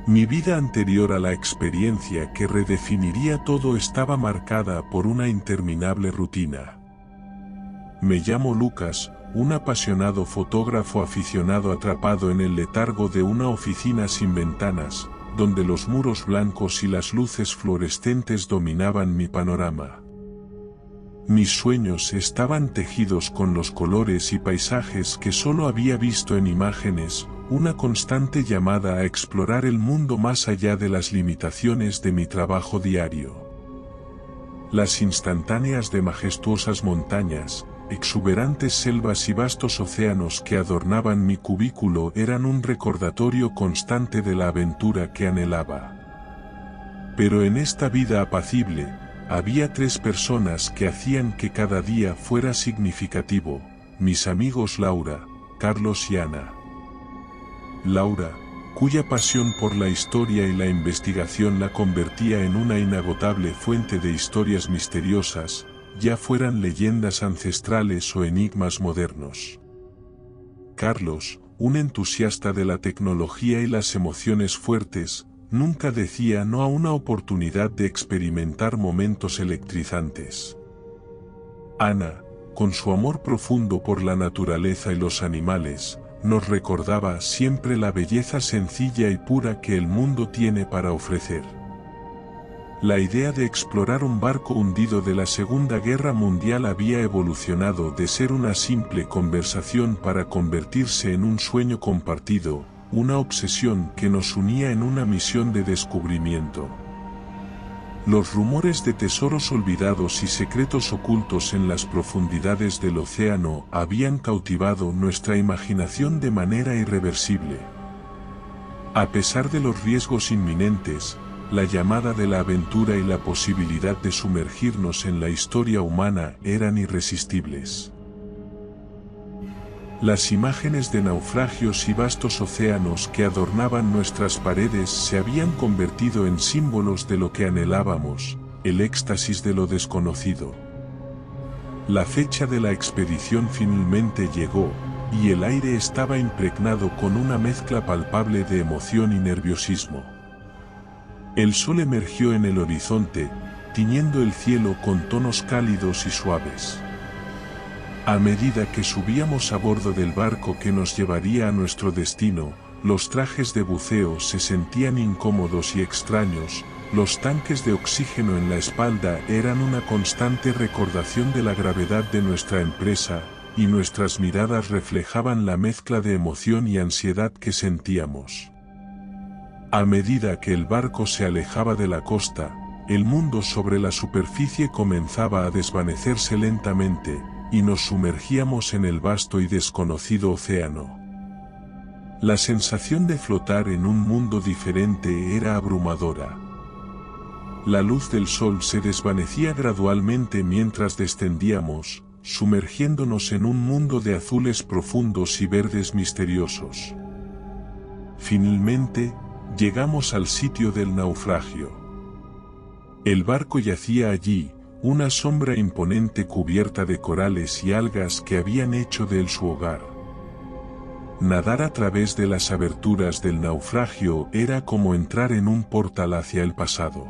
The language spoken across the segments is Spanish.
Mi vida anterior a la experiencia que redefiniría todo estaba marcada por una interminable rutina. Me llamo Lucas, un apasionado fotógrafo aficionado atrapado en el letargo de una oficina sin ventanas, donde los muros blancos y las luces fluorescentes dominaban mi panorama. Mis sueños estaban tejidos con los colores y paisajes que solo había visto en imágenes, una constante llamada a explorar el mundo más allá de las limitaciones de mi trabajo diario. Las instantáneas de majestuosas montañas, exuberantes selvas y vastos océanos que adornaban mi cubículo eran un recordatorio constante de la aventura que anhelaba. Pero en esta vida apacible, había 3 personas que hacían que cada día fuera significativo, mis amigos Laura, Carlos y Ana. Laura, cuya pasión por la historia y la investigación la convertía en una inagotable fuente de historias misteriosas, ya fueran leyendas ancestrales o enigmas modernos. Carlos, un entusiasta de la tecnología y las emociones fuertes, nunca decía no a una oportunidad de experimentar momentos electrizantes. Ana, con su amor profundo por la naturaleza y los animales, nos recordaba siempre la belleza sencilla y pura que el mundo tiene para ofrecer. La idea de explorar un barco hundido de la Segunda Guerra Mundial había evolucionado de ser una simple conversación para convertirse en un sueño compartido, una obsesión que nos unía en una misión de descubrimiento. Los rumores de tesoros olvidados y secretos ocultos en las profundidades del océano habían cautivado nuestra imaginación de manera irreversible. A pesar de los riesgos inminentes, la llamada de la aventura y la posibilidad de sumergirnos en la historia humana eran irresistibles. Las imágenes de naufragios y vastos océanos que adornaban nuestras paredes se habían convertido en símbolos de lo que anhelábamos, el éxtasis de lo desconocido. La fecha de la expedición finalmente llegó, y el aire estaba impregnado con una mezcla palpable de emoción y nerviosismo. El sol emergió en el horizonte, tiñendo el cielo con tonos cálidos y suaves. A medida que subíamos a bordo del barco que nos llevaría a nuestro destino, los trajes de buceo se sentían incómodos y extraños, los tanques de oxígeno en la espalda eran una constante recordación de la gravedad de nuestra empresa, y nuestras miradas reflejaban la mezcla de emoción y ansiedad que sentíamos. A medida que el barco se alejaba de la costa, el mundo sobre la superficie comenzaba a desvanecerse lentamente, y nos sumergíamos en el vasto y desconocido océano. La sensación de flotar en un mundo diferente era abrumadora. La luz del sol se desvanecía gradualmente mientras descendíamos, sumergiéndonos en un mundo de azules profundos y verdes misteriosos. Finalmente, llegamos al sitio del naufragio. El barco yacía allí, una sombra imponente cubierta de corales y algas que habían hecho de él su hogar. Nadar a través de las aberturas del naufragio era como entrar en un portal hacia el pasado.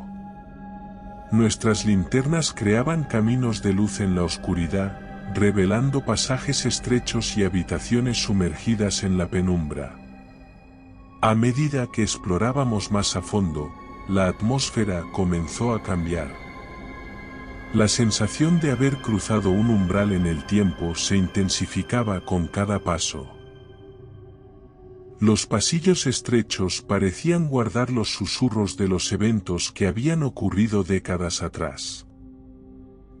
Nuestras linternas creaban caminos de luz en la oscuridad, revelando pasajes estrechos y habitaciones sumergidas en la penumbra. A medida que explorábamos más a fondo, la atmósfera comenzó a cambiar. La sensación de haber cruzado un umbral en el tiempo se intensificaba con cada paso. Los pasillos estrechos parecían guardar los susurros de los eventos que habían ocurrido décadas atrás.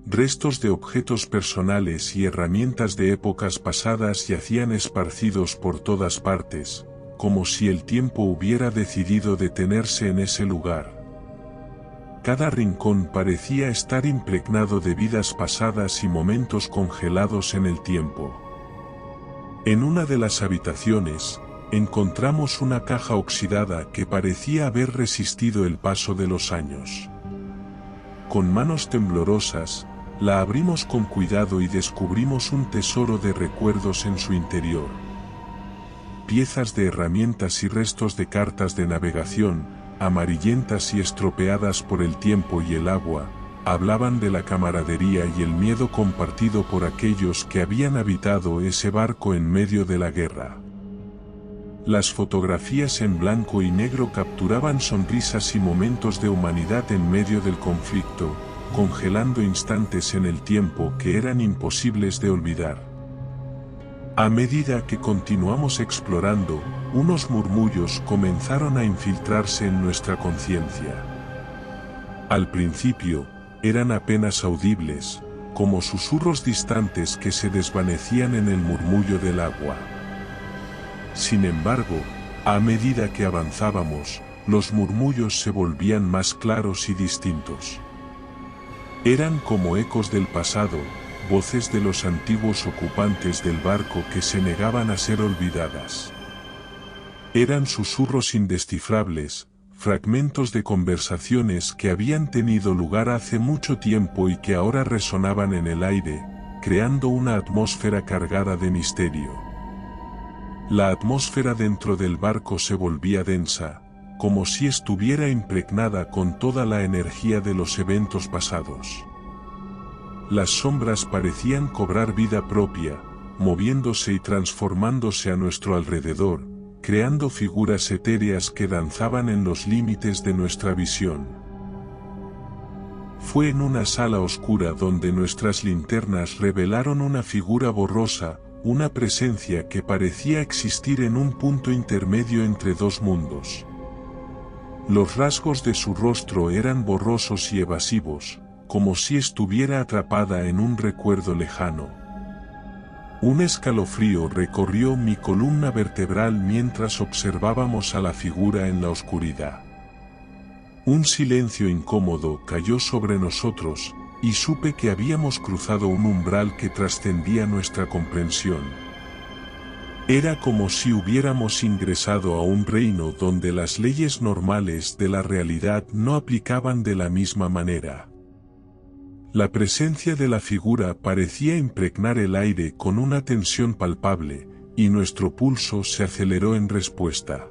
Restos de objetos personales y herramientas de épocas pasadas yacían esparcidos por todas partes, como si el tiempo hubiera decidido detenerse en ese lugar. Cada rincón parecía estar impregnado de vidas pasadas y momentos congelados en el tiempo. En una de las habitaciones, encontramos una caja oxidada que parecía haber resistido el paso de los años. Con manos temblorosas, la abrimos con cuidado y descubrimos un tesoro de recuerdos en su interior. piezas de herramientas y restos de cartas de navegación, amarillentas y estropeadas por el tiempo y el agua, hablaban de la camaradería y el miedo compartido por aquellos que habían habitado ese barco en medio de la guerra. Las fotografías en blanco y negro capturaban sonrisas y momentos de humanidad en medio del conflicto, congelando instantes en el tiempo que eran imposibles de olvidar. A medida que continuamos explorando, unos murmullos comenzaron a infiltrarse en nuestra conciencia. Al principio, eran apenas audibles, como susurros distantes que se desvanecían en el murmullo del agua. Sin embargo, a medida que avanzábamos, los murmullos se volvían más claros y distintos. Eran como ecos del pasado, voces de los antiguos ocupantes del barco que se negaban a ser olvidadas. Eran susurros indescifrables, fragmentos de conversaciones que habían tenido lugar hace mucho tiempo y que ahora resonaban en el aire, creando una atmósfera cargada de misterio. La atmósfera dentro del barco se volvía densa, como si estuviera impregnada con toda la energía de los eventos pasados. Las sombras parecían cobrar vida propia, moviéndose y transformándose a nuestro alrededor, creando figuras etéreas que danzaban en los límites de nuestra visión. Fue en una sala oscura donde nuestras linternas revelaron una figura borrosa, una presencia que parecía existir en un punto intermedio entre dos mundos. Los rasgos de su rostro eran borrosos y evasivos, como si estuviera atrapada en un recuerdo lejano. Un escalofrío recorrió mi columna vertebral mientras observábamos a la figura en la oscuridad. Un silencio incómodo cayó sobre nosotros, y supe que habíamos cruzado un umbral que trascendía nuestra comprensión. Era como si hubiéramos ingresado a un reino donde las leyes normales de la realidad no aplicaban de la misma manera. La presencia de la figura parecía impregnar el aire con una tensión palpable, y nuestro pulso se aceleró en respuesta.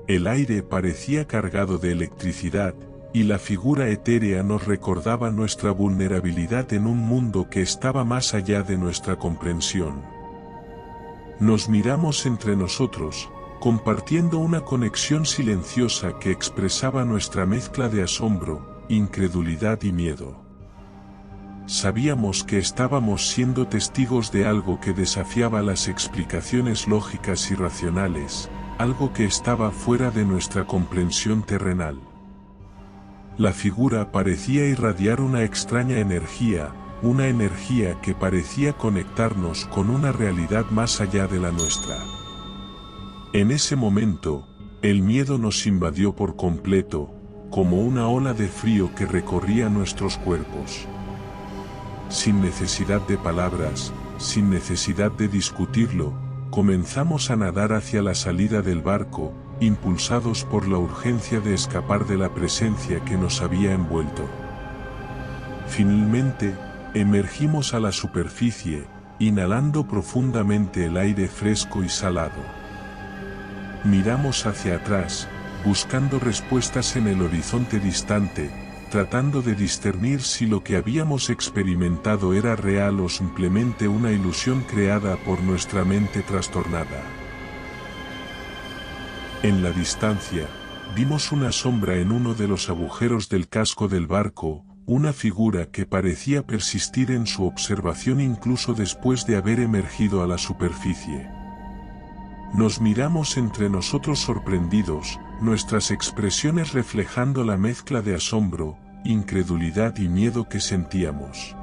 El aire parecía cargado de electricidad, y la figura etérea nos recordaba nuestra vulnerabilidad en un mundo que estaba más allá de nuestra comprensión. Nos miramos entre nosotros, compartiendo una conexión silenciosa que expresaba nuestra mezcla de asombro, incredulidad y miedo. Sabíamos que estábamos siendo testigos de algo que desafiaba las explicaciones lógicas y racionales, algo que estaba fuera de nuestra comprensión terrenal. La figura parecía irradiar una extraña energía, una energía que parecía conectarnos con una realidad más allá de la nuestra. En ese momento, el miedo nos invadió por completo, como una ola de frío que recorría nuestros cuerpos. Sin necesidad de palabras, sin necesidad de discutirlo, comenzamos a nadar hacia la salida del barco, impulsados por la urgencia de escapar de la presencia que nos había envuelto. Finalmente, emergimos a la superficie, inhalando profundamente el aire fresco y salado. Miramos hacia atrás, buscando respuestas en el horizonte distante, tratando de discernir si lo que habíamos experimentado era real o simplemente una ilusión creada por nuestra mente trastornada. En la distancia, vimos una sombra en uno de los agujeros del casco del barco, una figura que parecía persistir en su observación incluso después de haber emergido a la superficie. Nos miramos entre nosotros sorprendidos, nuestras expresiones reflejando la mezcla de asombro, incredulidad y miedo que sentíamos.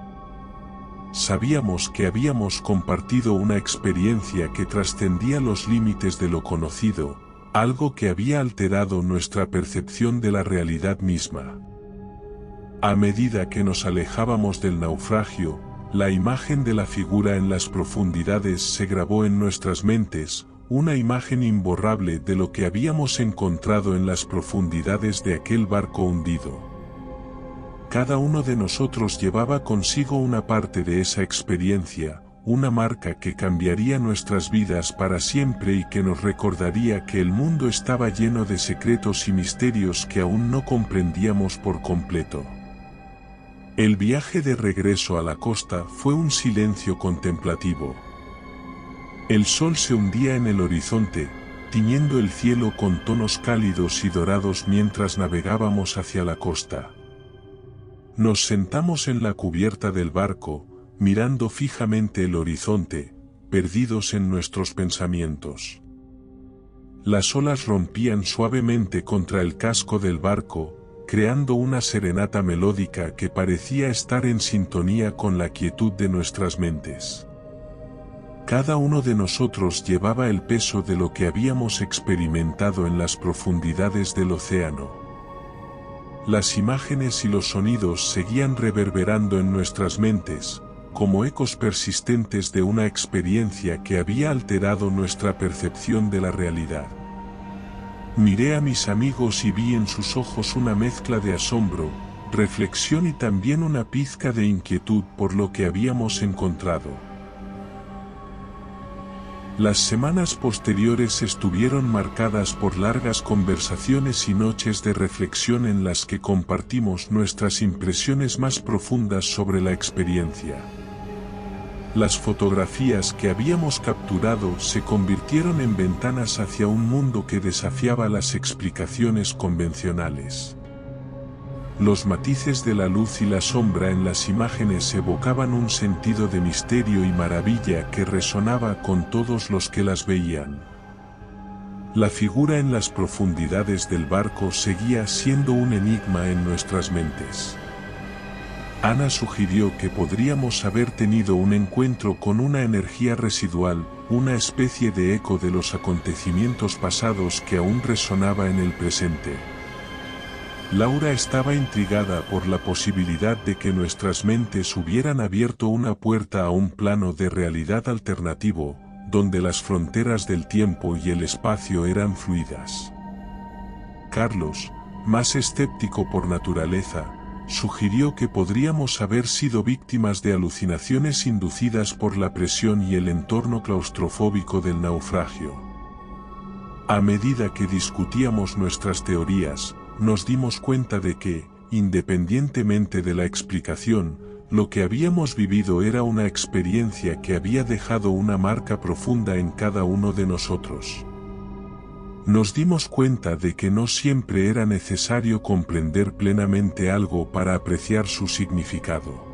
Sabíamos que habíamos compartido una experiencia que trascendía los límites de lo conocido, algo que había alterado nuestra percepción de la realidad misma. A medida que nos alejábamos del naufragio, la imagen de la figura en las profundidades se grabó en nuestras mentes, una imagen imborrable de lo que habíamos encontrado en las profundidades de aquel barco hundido. Cada uno de nosotros llevaba consigo una parte de esa experiencia, una marca que cambiaría nuestras vidas para siempre y que nos recordaría que el mundo estaba lleno de secretos y misterios que aún no comprendíamos por completo. El viaje de regreso a la costa fue un silencio contemplativo. El sol se hundía en el horizonte, tiñendo el cielo con tonos cálidos y dorados mientras navegábamos hacia la costa. Nos sentamos en la cubierta del barco, mirando fijamente el horizonte, perdidos en nuestros pensamientos. Las olas rompían suavemente contra el casco del barco, creando una serenata melódica que parecía estar en sintonía con la quietud de nuestras mentes. Cada uno de nosotros llevaba el peso de lo que habíamos experimentado en las profundidades del océano. Las imágenes y los sonidos seguían reverberando en nuestras mentes, como ecos persistentes de una experiencia que había alterado nuestra percepción de la realidad. Miré a mis amigos y vi en sus ojos una mezcla de asombro, reflexión y también una pizca de inquietud por lo que habíamos encontrado. Las semanas posteriores estuvieron marcadas por largas conversaciones y noches de reflexión en las que compartimos nuestras impresiones más profundas sobre la experiencia. Las fotografías que habíamos capturado se convirtieron en ventanas hacia un mundo que desafiaba las explicaciones convencionales. Los matices de la luz y la sombra en las imágenes evocaban un sentido de misterio y maravilla que resonaba con todos los que las veían. La figura en las profundidades del barco seguía siendo un enigma en nuestras mentes. Ana sugirió que podríamos haber tenido un encuentro con una energía residual, una especie de eco de los acontecimientos pasados que aún resonaba en el presente. Laura estaba intrigada por la posibilidad de que nuestras mentes hubieran abierto una puerta a un plano de realidad alternativo, donde las fronteras del tiempo y el espacio eran fluidas. Carlos, más escéptico por naturaleza, sugirió que podríamos haber sido víctimas de alucinaciones inducidas por la presión y el entorno claustrofóbico del naufragio. A medida que discutíamos nuestras teorías, nos dimos cuenta de que, independientemente de la explicación, lo que habíamos vivido era una experiencia que había dejado una marca profunda en cada uno de nosotros. Nos dimos cuenta de que no siempre era necesario comprender plenamente algo para apreciar su significado.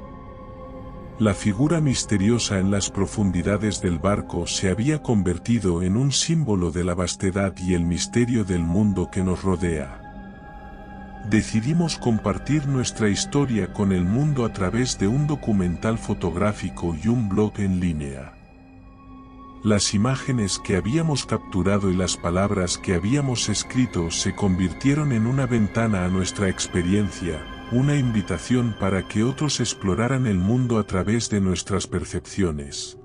La figura misteriosa en las profundidades del barco se había convertido en un símbolo de la vastedad y el misterio del mundo que nos rodea. Decidimos compartir nuestra historia con el mundo a través de un documental fotográfico y un blog en línea. Las imágenes que habíamos capturado y las palabras que habíamos escrito se convirtieron en una ventana a nuestra experiencia, una invitación para que otros exploraran el mundo a través de nuestras percepciones.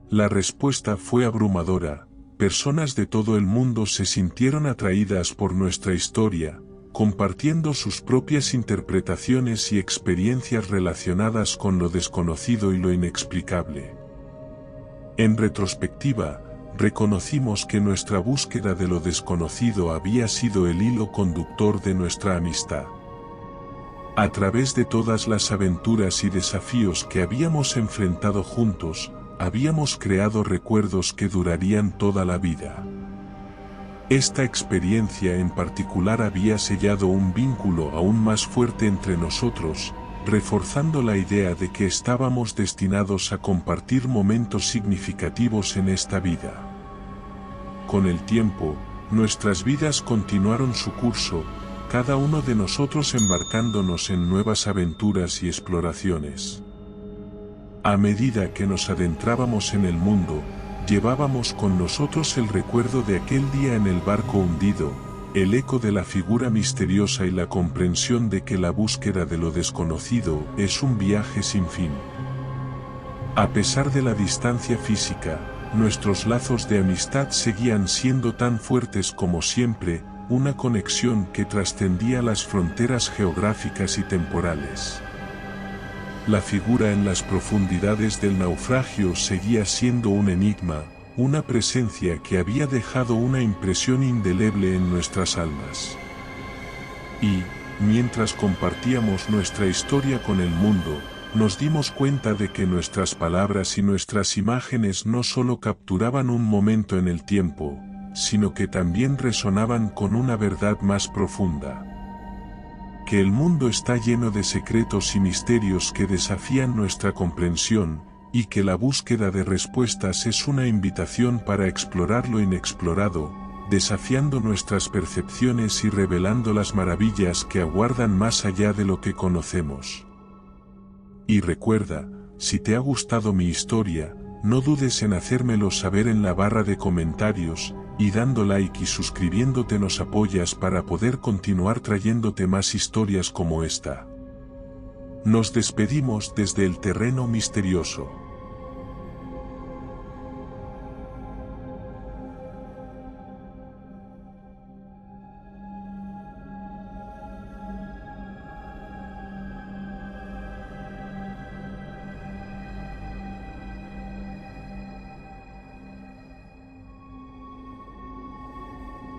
La respuesta fue abrumadora. Personas de todo el mundo se sintieron atraídas por nuestra historia, compartiendo sus propias interpretaciones y experiencias relacionadas con lo desconocido y lo inexplicable. En retrospectiva, reconocimos que nuestra búsqueda de lo desconocido había sido el hilo conductor de nuestra amistad. A través de todas las aventuras y desafíos que habíamos enfrentado juntos, habíamos creado recuerdos que durarían toda la vida. Esta experiencia en particular había sellado un vínculo aún más fuerte entre nosotros, reforzando la idea de que estábamos destinados a compartir momentos significativos en esta vida. Con el tiempo, nuestras vidas continuaron su curso, cada uno de nosotros embarcándonos en nuevas aventuras y exploraciones. A medida que nos adentrábamos en el mundo, llevábamos con nosotros el recuerdo de aquel día en el barco hundido, el eco de la figura misteriosa y la comprensión de que la búsqueda de lo desconocido es un viaje sin fin. A pesar de la distancia física, nuestros lazos de amistad seguían siendo tan fuertes como siempre, una conexión que trascendía las fronteras geográficas y temporales. La figura en las profundidades del naufragio seguía siendo un enigma, una presencia que había dejado una impresión indeleble en nuestras almas. Y, mientras compartíamos nuestra historia con el mundo, nos dimos cuenta de que nuestras palabras y nuestras imágenes no solo capturaban un momento en el tiempo, sino que también resonaban con una verdad más profunda. Que el mundo está lleno de secretos y misterios que desafían nuestra comprensión, y que la búsqueda de respuestas es una invitación para explorar lo inexplorado, desafiando nuestras percepciones y revelando las maravillas que aguardan más allá de lo que conocemos. Y recuerda, si te ha gustado mi historia, no dudes en hacérmelo saber en la barra de comentarios, y dando like y suscribiéndote nos apoyas para poder continuar trayéndote más historias como esta. Nos despedimos desde el terreno misterioso.